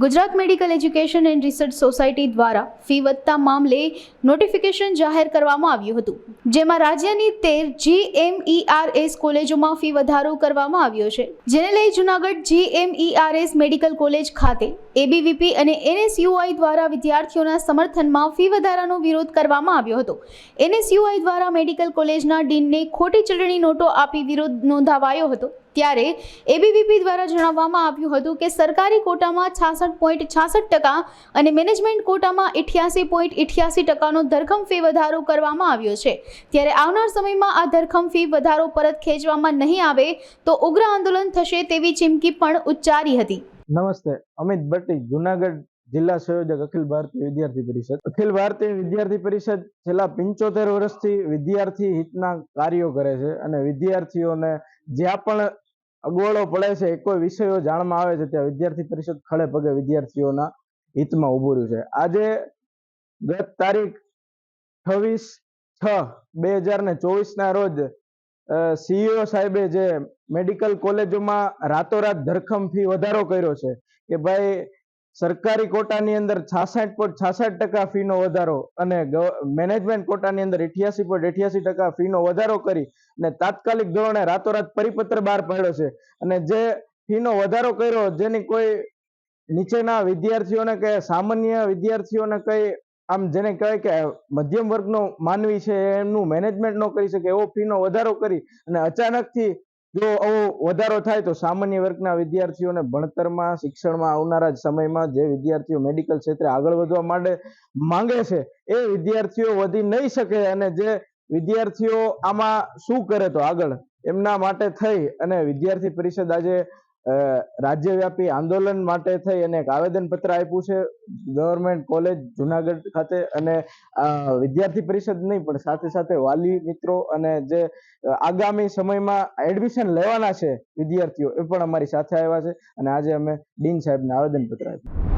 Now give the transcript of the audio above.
Gujarat medical education and research society દ્વારા fee વધતા મામલે નોટિફિકેશન જાહેર કરવામાં આવ્યું હતું, જેમાં રાજ્યની 13 GMERS કોલેજોમાં ફી વધારો કરવામાં આવ્યો છે, જેને લઈ જૂનાગઢ GMERS મેડિકલ કોલેજ ખાતે ABVP અને NSUI દ્વારા વિદ્યાર્થીઓના સમર્થનમાં ફી વધારાનો વિરોધ કરવામાં આવ્યો હતો। NSUI દ્વારા મેડિકલ કોલેજના ડીનને ખોટી ચલણી નોટો આપી વિરોધ નોંધાવાયો હતો। ત્યારે ABVP દ્વારા જણાવવામાં આવ્યું હતું કે સરકારી કોટામાં 66.66% અને મેનેજમેન્ટ કોટામાં 88.88%નો ધરખમ ફી વધારો કરવામાં આવ્યો છે। ત્યારે આવનાર સમયમાં આ ધરખમ ફી વધારો પરત ખેંચવામાં નહીં આવે તો ઉગ્ર આંદોલન થશે તેવી ચીમકી પણ ઉચ્ચારી હતી। નમસ્તે, અમિત ભટ્ટી, જૂનાગઢ જિલ્લા સંયોજક અખિલ ભારતીય વિદ્યાર્થી પરિષદ। અખિલ ભારતીય વિદ્યાર્થી પરિષદ છેલ્લા 75 વર્ષથી વિદ્યાર્થી હિતના કાર્યો કરે છે અને વિદ્યાર્થીઓને જ્યાં પણ અગવડો પડે છે, કોઈ વિષયો જાણમાં આવે છે, ત્યાં વિદ્યાર્થી પરિષદ ખડે પગે વિદ્યાર્થીઓના હિતમાં ઉભું રહ્યું છે। આજે ગત તારીખ 28/6/2024 ના રોજ CEO સાહેબે જે મેડિકલ કોલેજોમાં રાતોરાત ધરખમ ફી વધારો કર્યો છે કે ભાઈ સરકારી કોટાની અંદર 66.66% ફીનો વધારો અને મેનેજમેન્ટ કોટાની અંદર 88.88% ફીનો વધારો કરી અને તાત્કાલિક ધોરણે રાતોરાત પરિપત્ર બહાર પાડ્યો છે। અને જે ફીનો વધારો કર્યો, જેની કોઈ નીચેના વિદ્યાર્થીઓને કે સામાન્ય વિદ્યાર્થીઓને કઈ આમ જેને કહેવાય કે મધ્યમ વર્ગનો માનવી છે એમનું મેનેજમેન્ટ ન કરી શકે એવો ફીનો વધારો કરી અને અચાનકથી જો આવો વધારો થાય તો સામાન્ય વર્ગના વિદ્યાર્થીઓને ભણતરમાં, શિક્ષણમાં આવનારા સમયમાં જે વિદ્યાર્થીઓ મેડિકલ ક્ષેત્રે આગળ વધવા માટે માંગે છે એ વિદ્યાર્થીઓ વધી નહીં શકે અને જે વિદ્યાર્થીઓ આમાં શું કરે તો આગળ એમના માટે થઈ અને વિદ્યાર્થી પરિષદ આજે રાજ્યવ્યાપી આંદોલન માટે થઈ અને એક આવેદનપત્ર આપ્યું છે ગવર્મેન્ટ કોલેજ જુનાગઢ ખાતે। અને વિદ્યાર્થી પરિષદ નહીં પણ સાથે સાથે વાલી મિત્રો અને જે આગામી સમયમાં એડમિશન લેવાના છે વિદ્યાર્થીઓ એ પણ અમારી સાથે આવ્યા છે અને આજે અમે ડીન સાહેબને આવેદનપત્ર આપ્યું।